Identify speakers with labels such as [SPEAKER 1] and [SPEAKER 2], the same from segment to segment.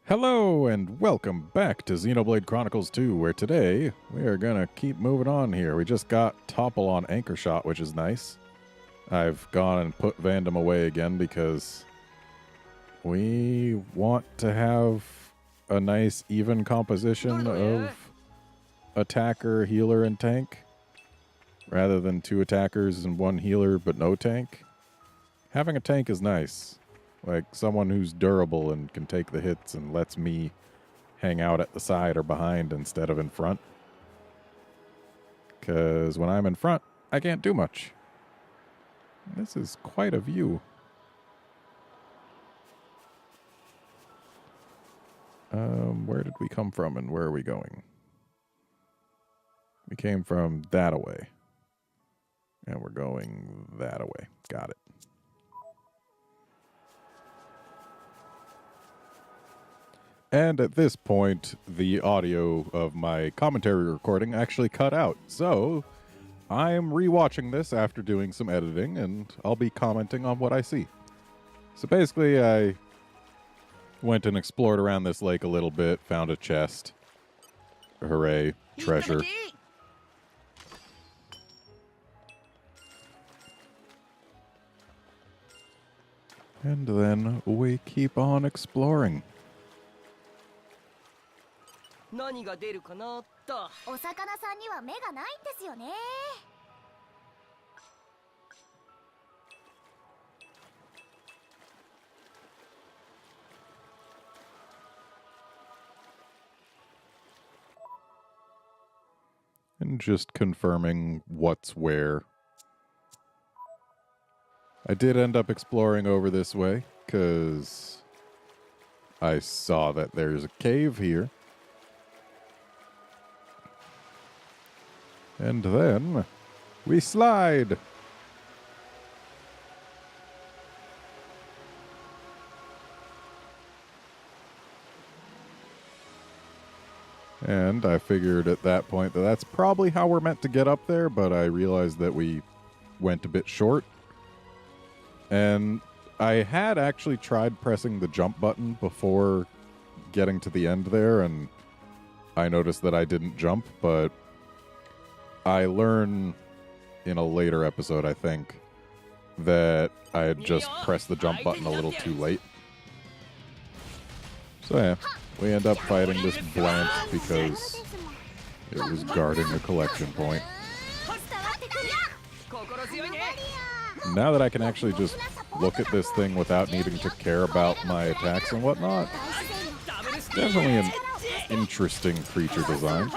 [SPEAKER 1] Hello and welcome back to Xenoblade Chronicles 2, where today we are going to keep moving on here. We just got Topple on Anchor Shot, which is nice. I've gone and put Vandom away again because we want to have a nice even composition of attacker, healer, and tank, rather than two attackers and one healer but no tank. Having a tank is nice. Like someone who's durable and can take the hits and lets me hang out at the side or behind instead of in front. Because when I'm in front, I can't do much. This is quite a view. Where did we come from and where are we going? We came from that away. And we're going that away. Got it. And at this point, the audio of my commentary recording actually cut out. So I'm rewatching this after doing some editing, and I'll be commenting on what I see. So basically, I went and explored around this lake a little bit, found a chest. Hooray, treasure. And then we keep on exploring.
[SPEAKER 2] 何が出るかなと。
[SPEAKER 3] お魚さんには目がないんですよね。
[SPEAKER 1] And just confirming what's where. I did end up exploring over this way, because I saw that there's a cave here. And then we slide. And I figured at that point that that's probably how we're meant to get up there, but I realized that we went a bit short. And I had actually tried pressing the jump button before getting to the end there, and I noticed that I didn't jump, but I learn in a later episode, I think, that I had just pressed the jump button a little too late. So yeah, we end up fighting this Blanche because it was guarding a collection point. Now that I can actually just look at this thing without needing to care about my attacks and whatnot, definitely an interesting creature design.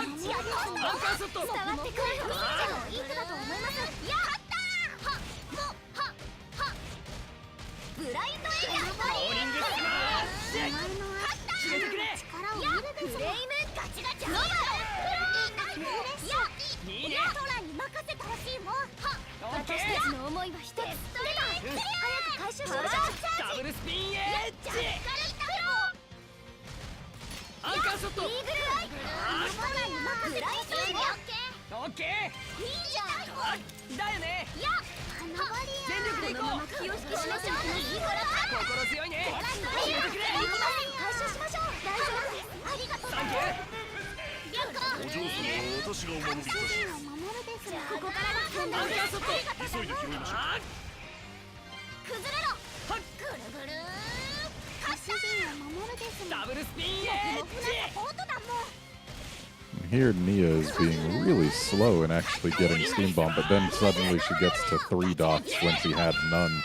[SPEAKER 1] Here Nia is being really slow in actually getting Steam Bomb, but then suddenly she gets to 3 dots when she had none.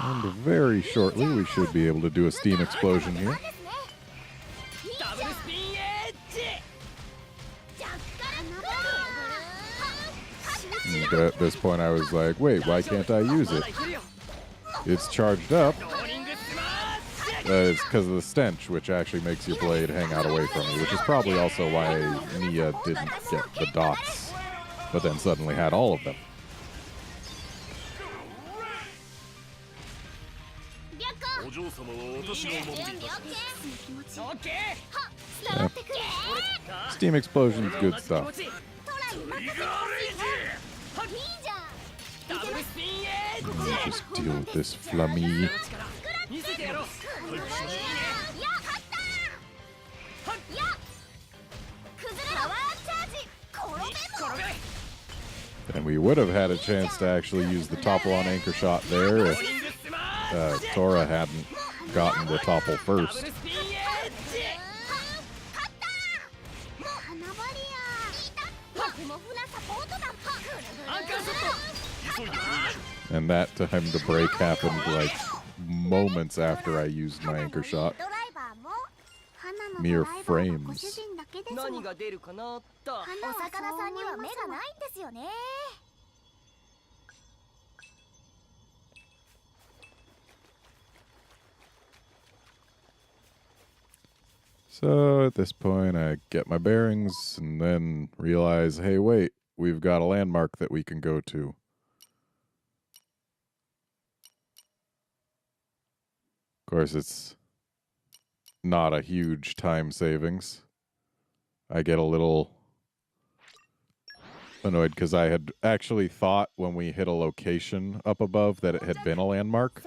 [SPEAKER 1] And very shortly we should be able to do a Steam Explosion here. And at this point I was like, wait, why can't I use it? It's charged up. It's because of the stench, which actually makes your blade hang out away from you, which is probably also why Nia didn't get the dots, but then suddenly had all of them. Yeah. Steam Explosion's good stuff. Just deal with this flummy.
[SPEAKER 2] 見せてやろう
[SPEAKER 1] And we would have had a chance to actually use the topple on anchor shot there if Tora hadn't gotten the topple first. And that time the break happened like moments after I used my anchor shot. Mere frames.
[SPEAKER 2] 何が出るかなと
[SPEAKER 3] お魚さんには目がないんですよね。
[SPEAKER 1] So at this point, I get my bearings and then realize, hey, wait, we've got a landmark that we can go to. Of course, it's not a huge time savings. I get a little annoyed because I had actually thought when we hit a location up above that it had been a landmark,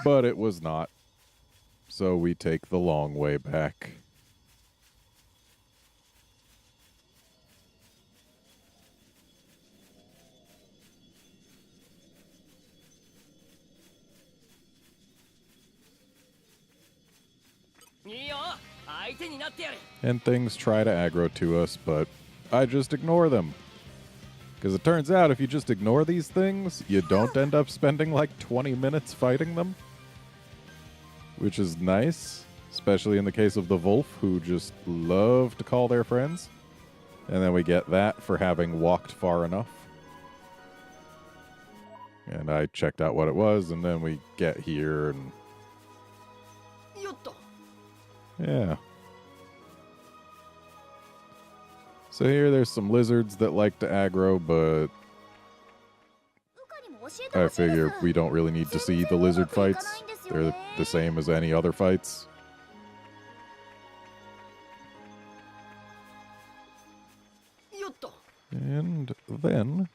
[SPEAKER 1] but it was not. So we take the long way back. And things try to aggro to us, but I just ignore them. Because it turns out if you just ignore these things, you don't end up spending like 20 minutes fighting them. Which is nice, especially in the case of the Wolf, who just love to call their friends. And then we get that for having walked far enough. And I checked out what it was, and then we get here, and... yeah. So here there's some lizards that like to aggro, but... I figure we don't really need to see the lizard fights. They're the same as any other fights. And then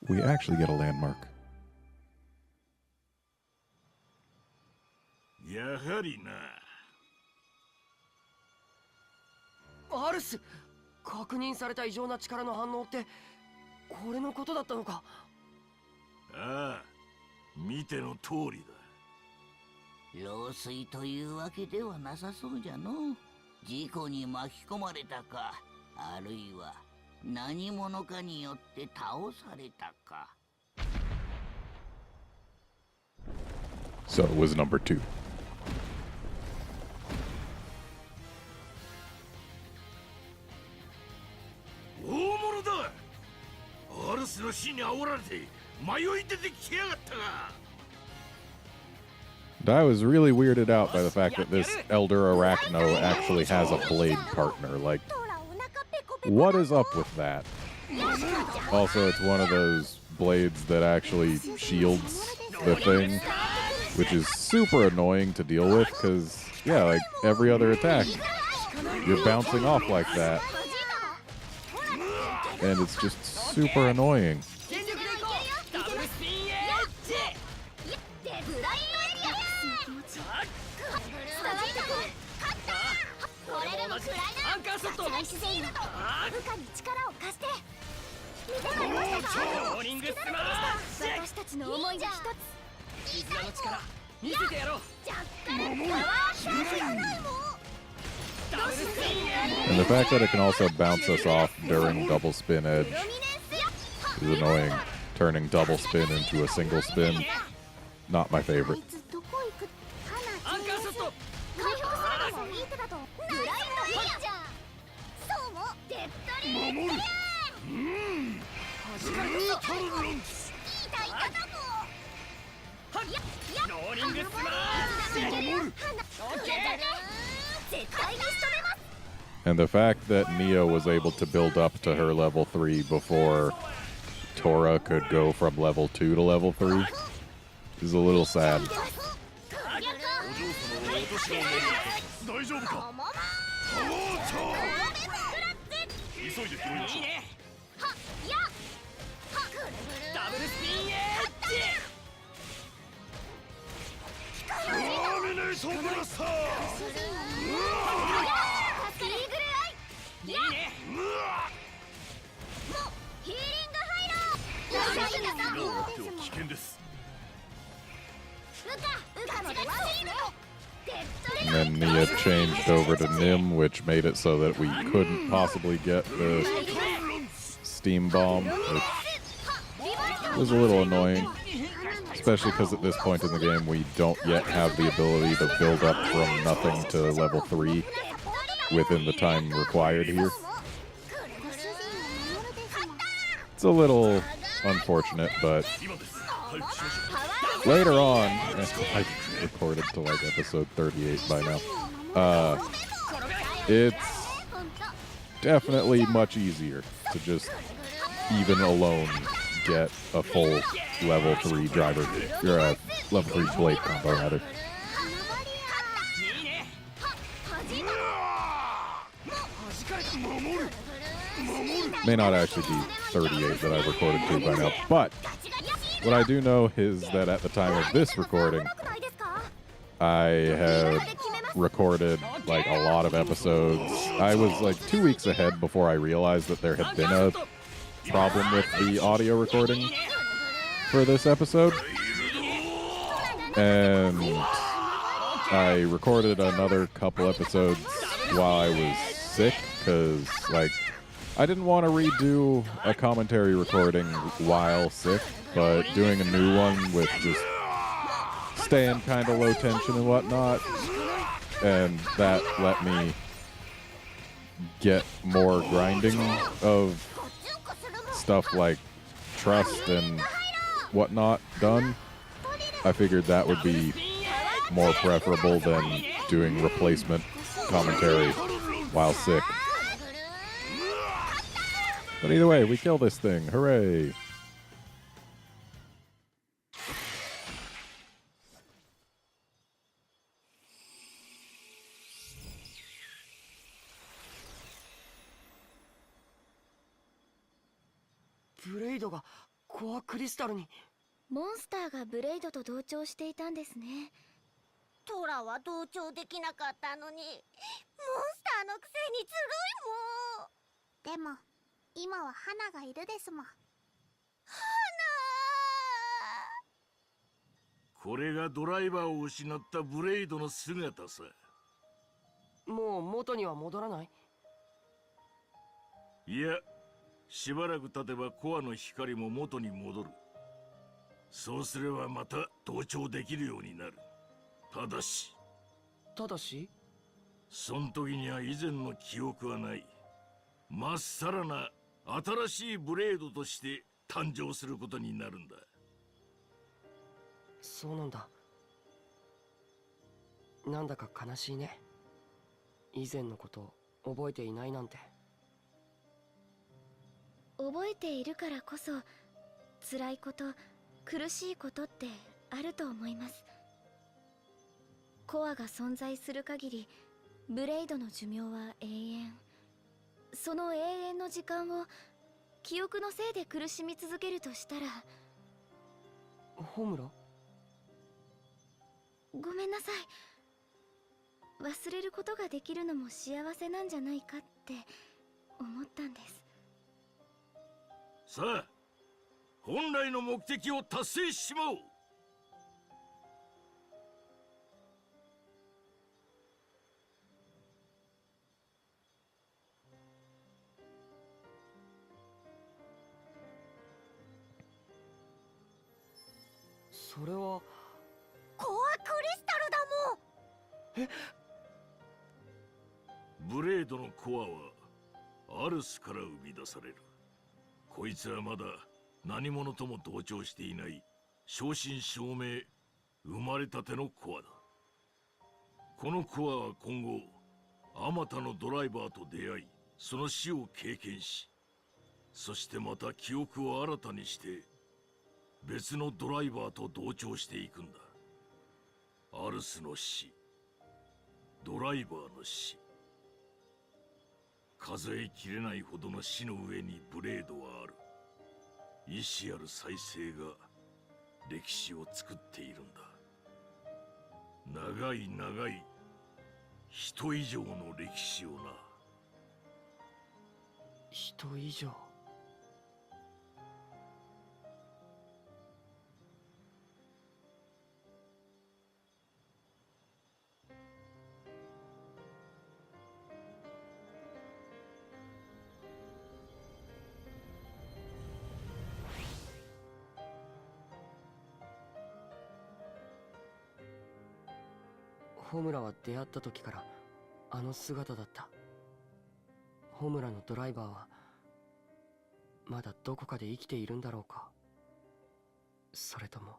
[SPEAKER 1] we actually get a landmark.
[SPEAKER 4] やはりな。
[SPEAKER 2] アルス、確認された異常な力の反応ってこれのことだったのか。
[SPEAKER 4] ああ、見ての通りだ。
[SPEAKER 5] 老衰というわけではなさそうじゃの。事故に巻き込まれたか、あるいは何者かによって倒されたか。
[SPEAKER 1] So it was number 2.
[SPEAKER 4] 大物だ。アルスの死に煽られて迷い出てきやがったが。
[SPEAKER 1] I was really weirded out by the fact that this Elder Arachno actually has a blade partner. Like, what is up with that? Also, it's one of those blades that actually shields the thing, which is super annoying to deal with because, yeah, like every other attack, you're bouncing off like that. And it's just super annoying. And the fact that it can also bounce us off during double spin edge is annoying. Turning double spin into a single spin, not my favorite. And the fact that Neo was able to build up to her level 3 before Tora could go from level 2 to level 3 is a little sad.
[SPEAKER 4] ソブラスター。
[SPEAKER 3] イーグルアイ。いいね。もうヒーリングハイロー。大丈夫だぞ。
[SPEAKER 4] 危険です。
[SPEAKER 3] ウカのドラゴンね。
[SPEAKER 1] And then Nia changed over to Nim, which made it so that we couldn't possibly get the steam bomb, which was a little annoying. Especially because at this point in the game we don't yet have the ability to build up from nothing to level 3 within the time required here. It's a little unfortunate, but later on, I recorded to like episode 38 by now, it's definitely much easier to just even alone get a full level 3 driver, or a level 3 blade combo rather. May not actually be 38 that I've recorded to by now, but what I do know is that at the time of this recording, I had recorded like a lot of episodes. I was like 2 weeks ahead before I realized that there had been a problem with the audio recording for this episode, and I recorded another couple episodes while I was sick because like I didn't want to redo a commentary recording while sick, but doing a new one with just staying kind of low tension and whatnot, and that let me get more grinding of stuff like trust and whatnot done. I figured that would be more preferable than doing replacement commentary while sick. But either way, we kill this thing. Hooray!
[SPEAKER 2] Blade がコアクリスタルに。
[SPEAKER 3] モンスターがブレイドと同調していたんですね。トラは同調できなかったのに、モンスターのくせにずるいもん。でも今は花がいるですもん。花。
[SPEAKER 4] これがドライバーを失ったブレイドの姿さ。
[SPEAKER 2] もう元には戻らない？
[SPEAKER 4] いや、しばらく経てばコアの光も元に戻る。そうすればまた同調できるようになる。ただしその時には以前の記憶はない。まっさらな新しいブレードとして誕生することになるんだ。
[SPEAKER 2] そうなんだ。なんだか悲しいね。以前のこと覚えていないなんて。
[SPEAKER 3] 覚えているからこそ辛いこと苦しいことってあると思います。コアが存在する限りブレイドの寿命は永遠。その永遠の時間を記憶のせいで苦しみ続けるとしたら。
[SPEAKER 2] ホムラ？
[SPEAKER 3] ごめんなさい。忘れることができるのも幸せなんじゃないかって思ったんです。
[SPEAKER 4] さあ、本来の目的を達成しまおう。
[SPEAKER 2] それは
[SPEAKER 3] コアクリスタルだもん。
[SPEAKER 4] ブレードのコアはアルスから生み出される。こいつはまだ何者とも同調していない正真正銘生まれたてのコアだ。このコアは今後あまたのドライバーと出会い、その死を経験し、そしてまた記憶を新たにして別のドライバーと同調していくんだ。アルスの死、ドライバーの死、数えきれないほどの死の上にブレードはある。意志ある再生が歴史を作っているんだ。長い長い人以上の歴史をな。
[SPEAKER 2] 人以上。ホムラは出会った時からあの姿だった。ホムラのドライバーはまだどこかで生きているんだろうか。それとも。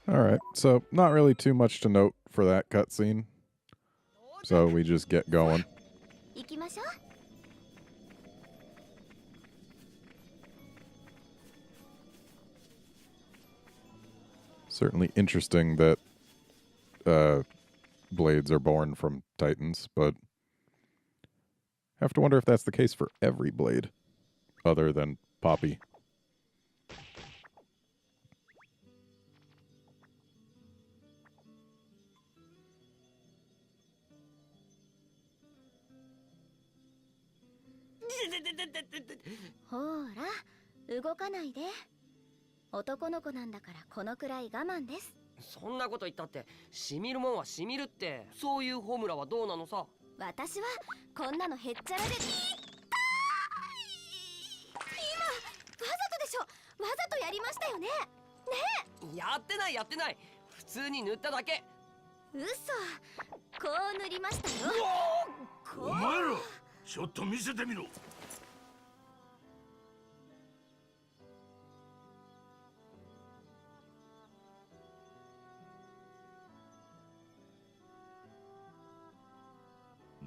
[SPEAKER 1] Alright, so not really too much to note for that cutscene. So we just get going.
[SPEAKER 3] 行きましょう。
[SPEAKER 1] Certainly interesting that blades are born from titans, but have to wonder if that's the case for every blade other than Poppy.
[SPEAKER 3] ほら、動かないで。男の子なんだからこのくらい我慢です。
[SPEAKER 2] そんなこと言ったってしみるもんはしみるって。そういうホムラはどうなのさ。
[SPEAKER 3] 私はこんなのへっちゃらで。痛い。今わざとでしょ。わざとやりましたよね。ね
[SPEAKER 2] え、やってないやってない。普通に塗っただけ。
[SPEAKER 3] 嘘。こう塗りましたよ。
[SPEAKER 4] お前らちょっと見せてみろ。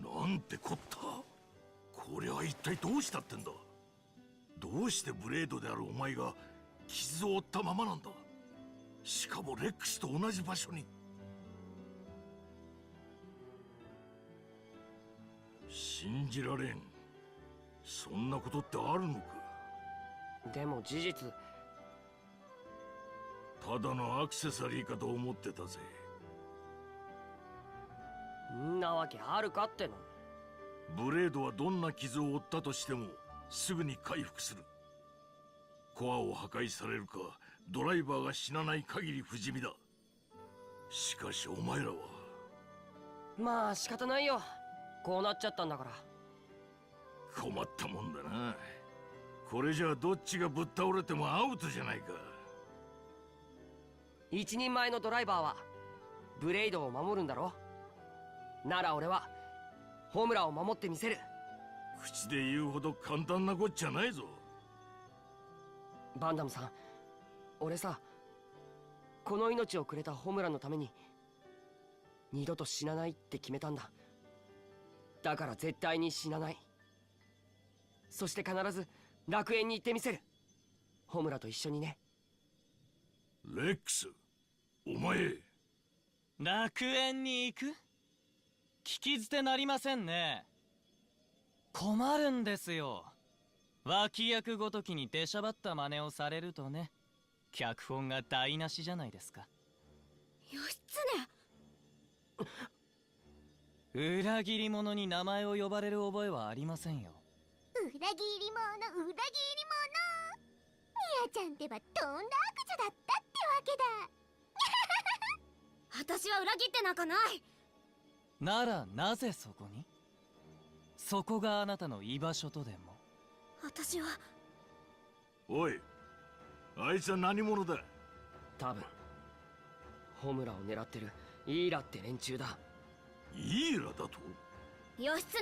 [SPEAKER 4] なんてこった。これは一体どうしたってんだ。どうしてブレードであるお前が傷を負ったままなんだ。しかもレックスと同じ場所に。信じられん。そんなことってあるのか。
[SPEAKER 2] でも事実。
[SPEAKER 4] ただのアクセサリーかと思ってたぜ。
[SPEAKER 2] んなわけあるかっての。
[SPEAKER 4] ブレードはどんな傷を負ったとしてもすぐに回復する。コアを破壊されるかドライバーが死なない限り不死身だ。しかしお前らは。
[SPEAKER 2] まあ仕方ないよ。こうなっちゃったんだから。
[SPEAKER 4] 困ったもんだな。これじゃあどっちがぶっ倒れてもアウトじゃないか。
[SPEAKER 2] 一人前のドライバーはブレイドを守るんだろ。なら俺はホムラを守ってみせる。
[SPEAKER 4] 口で言うほど簡単なこっちゃないぞ。
[SPEAKER 2] バンダムさん、俺さ、この命をくれたホムラのために二度と死なないって決めたんだ。だから絶対に死なない。そして必ず楽園に行ってみせる。ホムラと一緒にね。
[SPEAKER 4] レックス、お前。
[SPEAKER 6] 楽園に行く？聞き捨てなりませんね。困るんですよ。脇役ごときに出しゃばった真似をされるとね。脚本が台無しじゃないですか。
[SPEAKER 3] 義経。
[SPEAKER 6] 裏切り者に名前を呼ばれる覚えはありませんよ。
[SPEAKER 3] 裏切り者、裏切り者。ミヤちゃんってばとんだ悪女だったってわけだ。私は裏切ってなんかない。
[SPEAKER 6] ならなぜそこに？そこがあなたの居場所とでも。
[SPEAKER 3] 私は。
[SPEAKER 4] おい、あいつは何者だ？
[SPEAKER 2] 多分ホムラを狙ってるイーラって連中だ。
[SPEAKER 4] イーラだと？
[SPEAKER 3] 義経、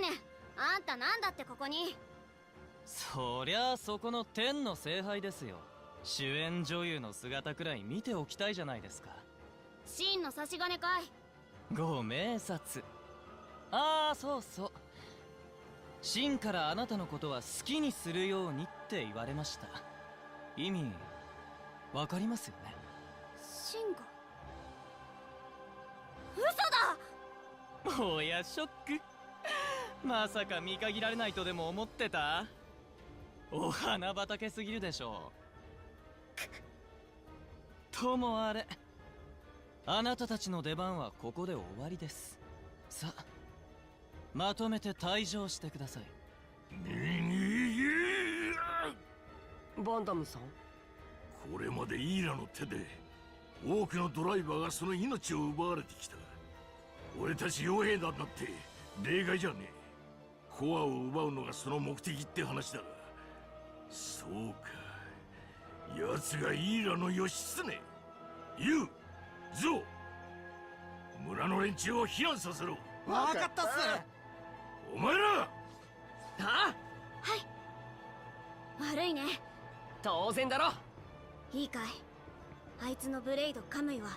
[SPEAKER 3] あんたなんだってここに。
[SPEAKER 6] そりゃあそこの天の聖杯ですよ。主演女優の姿くらい見ておきたいじゃないですか。
[SPEAKER 3] 真の差し金かい？
[SPEAKER 6] ご明察。ああ、そうそう。真からあなたのことは好きにするようにって言われました。意味わかりますよね？
[SPEAKER 3] 真が。嘘だ。
[SPEAKER 6] おやショック。まさか見限られないとでも思ってた？お花畑すぎるでしょう。ともあれ、あなたたちの出番はここで終わりです。さあ、まとめて退場してください。
[SPEAKER 2] バンダムさん、
[SPEAKER 4] これまでイーラの手で多くのドライバーがその命を奪われてきた。俺たち傭兵団だって例外じゃねえ。コアを奪うのがその目的って話だ。そうか、奴がイーラの義経。ユウ、ゾウ、村の連中を避難させろ。
[SPEAKER 2] わかったっす。
[SPEAKER 4] お前ら、
[SPEAKER 2] あ、
[SPEAKER 3] 悪いね。
[SPEAKER 2] 当然だろ。
[SPEAKER 3] いいかい。あいつのブレイドカムイは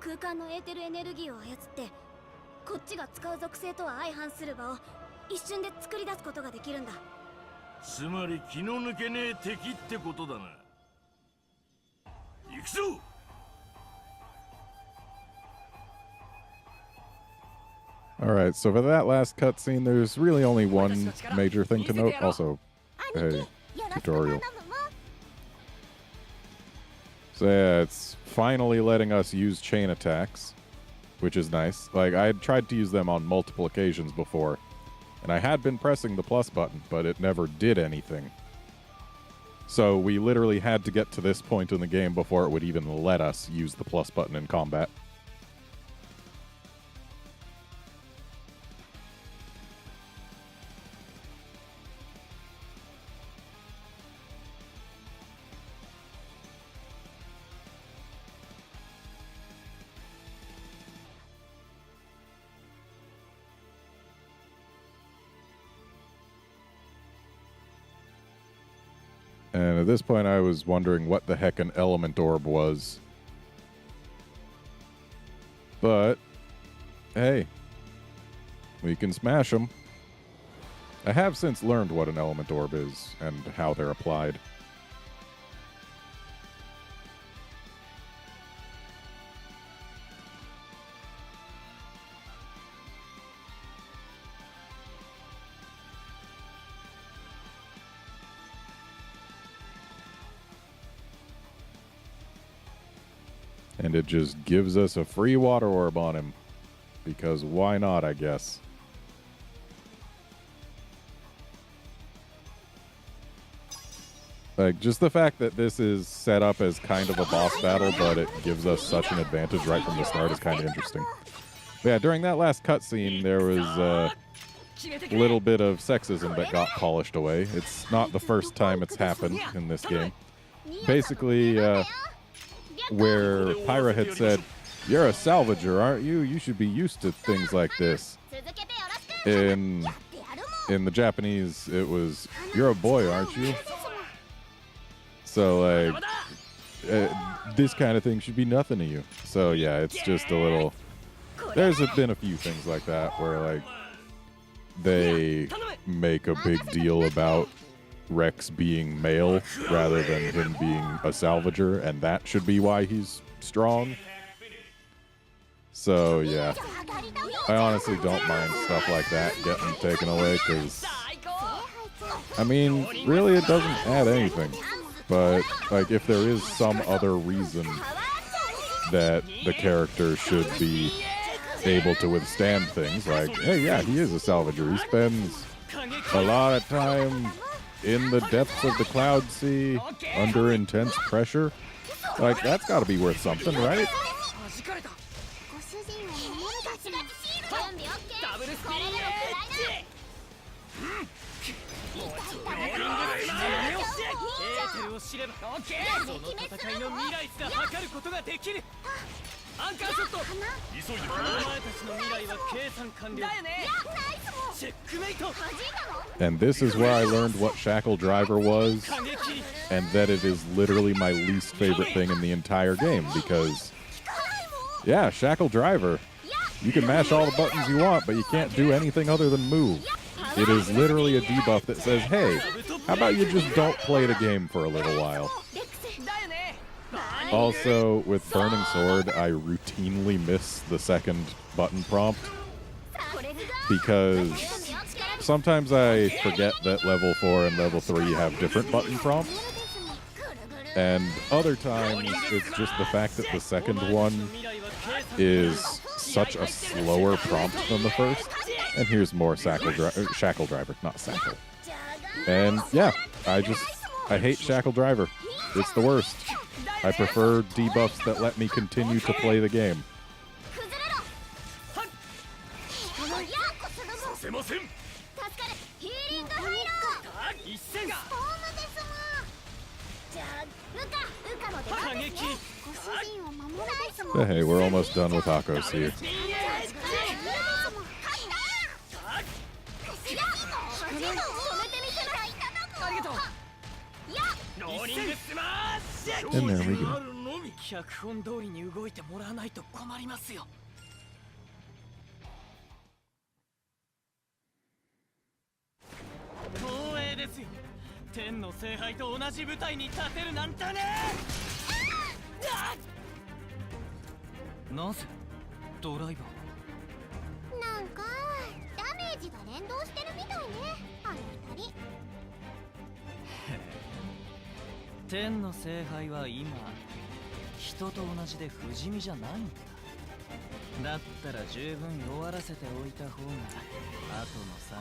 [SPEAKER 3] 空間のエーテルエネルギーを操ってこっちが使う属性とは相反する場を一瞬で作り出すことができるんだ。
[SPEAKER 4] つまり気の抜けねえ敵ってことだな。行くぞ。
[SPEAKER 1] Alright, so for that last cutscene, there's really only one major thing to note. Also, a tutorial. So yeah, it's finally letting us use chain attacks, which is nice. Like, I had tried to use them on multiple occasions before, and I had been pressing the plus button, but it never did anything. So we literally had to get to this point in the game before it would even let us use the plus button in combat. And at this point, I was wondering what the heck an element orb was. But, hey, we can smash them. I have since learned what an element orb is and how they're applied. And it just gives us a free water orb on him. Because why not, I guess. Like, just the fact that this is set up as kind of a boss battle, but it gives us such an advantage right from the start is kind of interesting. But yeah, during that last cutscene, there was a little bit of sexism that got polished away. It's not the first time it's happened in this game. Basically, where Pyra had said, "You're a salvager, aren't you? You should be used to things like this." In the Japanese, it was, "You're a boy, aren't you?" So, like, this kind of thing should be nothing to you. So, yeah, it's just a little... There's been a few things like that where, like, they make a big deal about Rex being male rather than him being a salvager, and that should be why he's strong. So, yeah. I honestly don't mind stuff like that getting taken away, because, I mean, really, it doesn't add anything. But, like, if there is some other reason that the character should be able to withstand things, like, hey, yeah, he is a salvager. He spends a lot of time in the depths of the Cloud Sea, under intense pressure. Like, that's got to be worth something, right? And this is where I learned what Shackle Driver was, and that it is literally my least favorite thing in the entire game, because, yeah, Shackle Driver, you can mash all the buttons you want, but you can't do anything other than move. It is literally a debuff that says, hey, how about you just don't play the game for a little while? Also, with Burning Sword, I routinely miss the second button prompt, because sometimes I forget that level 4 and level 3 have different button prompts. And other times, it's just the fact that the second one is such a slower prompt than the first. And here's more Shackle Driver, not Sackle. And yeah, I hate Shackle Driver. It's the worst. I prefer debuffs that let me continue to play the game. But hey, we're almost done with Akos here. And there we go.
[SPEAKER 6] 脚本通りに動いてもらわないと困りますよ。光栄ですよ。天の聖杯と同じ舞台に立てるなんてね。なぜドライバー？
[SPEAKER 3] なんかダメージが連動してるみたいね、あの二人。
[SPEAKER 6] 天の聖杯は今人と同じで不死身じゃないんだ。だったら十分弱らせておいた方が後の作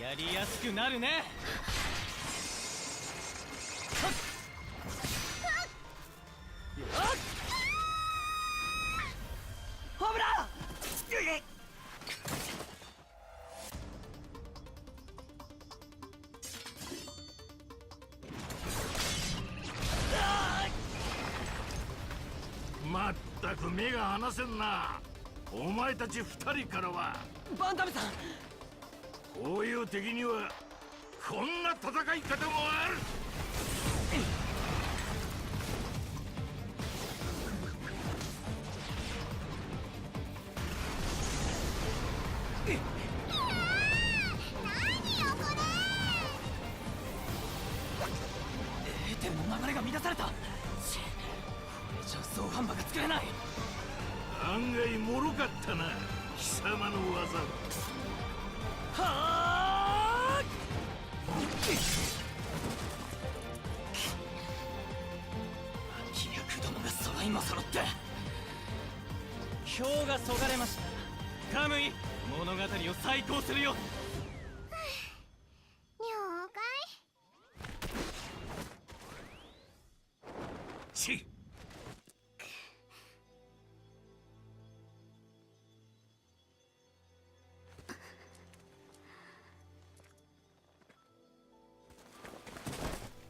[SPEAKER 6] 業がやりやすくなるね。ホムラ！
[SPEAKER 4] まったく目が離せんな。お前たち二人からは。
[SPEAKER 2] バンダムさん、
[SPEAKER 4] こういう敵にはこんな戦い方もある。
[SPEAKER 6] エーテルの流れが乱された。これじゃ総販馬が作れない。
[SPEAKER 4] 案外脆かったな、貴様の技。
[SPEAKER 6] はあ！脇役どもが揃いも揃って票がそがれました。カムイ、物語を再興するよ。
[SPEAKER 3] 了解。
[SPEAKER 4] ち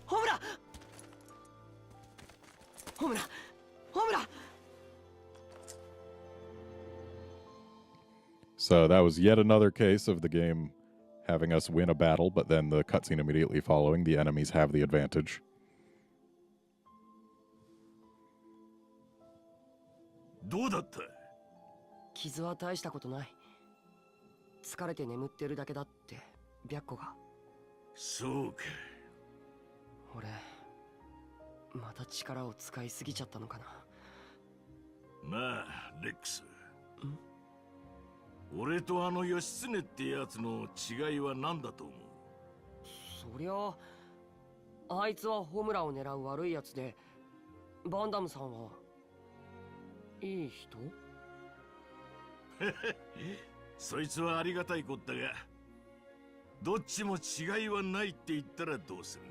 [SPEAKER 2] ホムラ、ホムラ、ホムラ。
[SPEAKER 1] So that was yet another case of the game having us win a battle, but then the cutscene immediately following, the enemies have the advantage.
[SPEAKER 4] どうだった？
[SPEAKER 2] 傷は大したことない。疲れて眠ってるだけだって白子が。
[SPEAKER 4] そうか。
[SPEAKER 2] 俺また力を使いすぎちゃったのかな。
[SPEAKER 4] なあレックス、俺とあの義経ってやつの違いは何だと思う？
[SPEAKER 2] そりゃあいつはホムラを狙う悪いやつで、バンダムさんはいい人？
[SPEAKER 4] そいつはありがたいことだが、どっちも違いはないって言ったらどうする？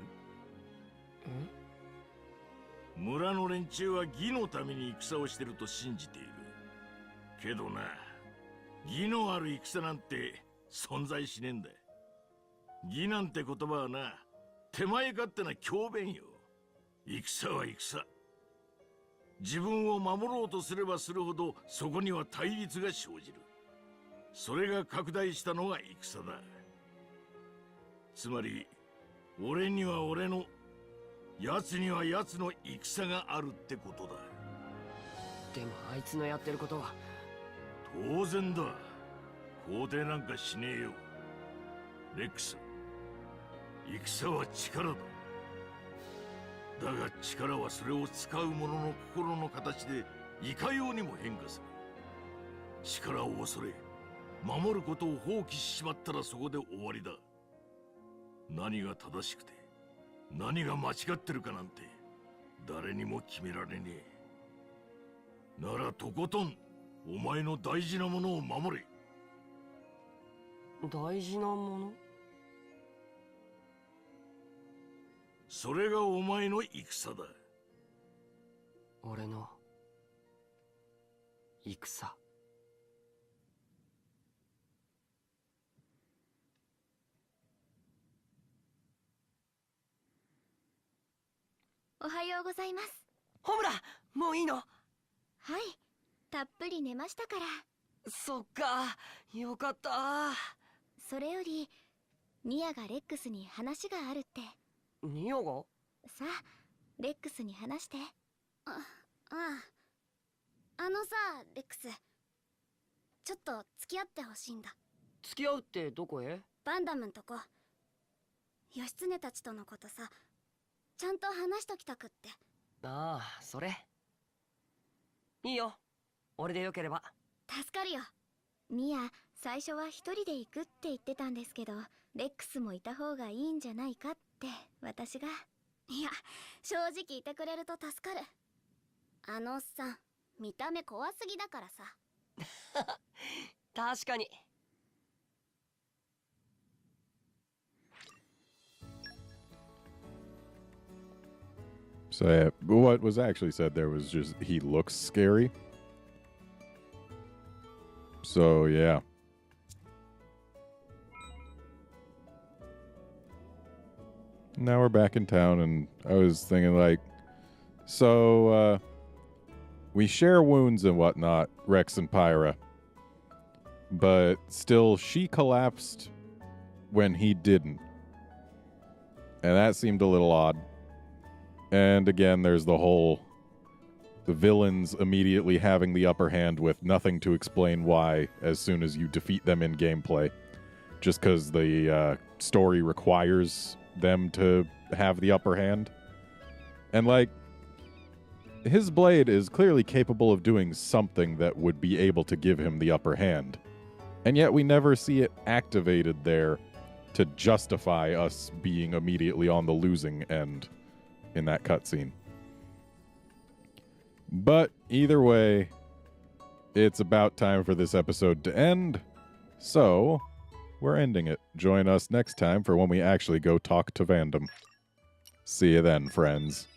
[SPEAKER 4] 村の連中は義のために戦をしてると信じている。けどな、義のある戦なんて存在しねえんだ。義なんて言葉はな、手前勝手な強弁よ。戦は戦。自分を守ろうとすればするほどそこには対立が生じる。それが拡大したのが戦だ。つまり俺には俺の、奴には奴の戦があるってことだ。
[SPEAKER 2] でもあいつのやってることは。
[SPEAKER 4] 当然だ。肯定なんかしねえよ。レックス、戦は力だ。だが力はそれを使う者の心の形でいかようにも変化する。力を恐れ守ることを放棄しちまったらそこで終わりだ。何が正しくて何が間違ってるかなんて誰にも決められねえ。ならとことんお前の大事なものを守れ。
[SPEAKER 2] 大事なもの？
[SPEAKER 4] それがお前の戦だ。
[SPEAKER 2] 俺の戦。
[SPEAKER 3] おはようございます。
[SPEAKER 2] ホムラ、もういいの？
[SPEAKER 3] はい、たっぷり寝ましたから。
[SPEAKER 2] そっか、よかった。
[SPEAKER 3] それよりニアがレックスに話があるって。
[SPEAKER 2] ニアが？
[SPEAKER 3] さあ、レックスに話して。あのさ、レックス、ちょっと付き合ってほしいんだ。
[SPEAKER 2] 付き合うってどこへ？
[SPEAKER 3] バンダムんとこ。義経たちとのことさ、ちゃんと話しときたくって。
[SPEAKER 2] ああ、それいいよ、俺でよければ。
[SPEAKER 3] 助かるよ。ニア、最初は一人で行くって言ってたんですけど、レックスもいた方がいいんじゃないかって私が。いや、正直いてくれると助かる。あのおっさん、見た目怖すぎだからさ。
[SPEAKER 2] 確かに。
[SPEAKER 1] So yeah, what was actually said there was just he looks scary. So yeah. Now we're back in town, and I was thinking like, so we share wounds and whatnot, Rex and Pyra, but still she collapsed when he didn't, and that seemed a little odd. And again, there's the villains immediately having the upper hand with nothing to explain why as soon as you defeat them in gameplay. Just because the story requires them to have the upper hand. And like, his blade is clearly capable of doing something that would be able to give him the upper hand. And yet we never see it activated there to justify us being immediately on the losing end in that cutscene. But either way, it's about time for this episode to end, so we're ending it. Join us next time for when we actually go talk to Vandam. See you then, friends.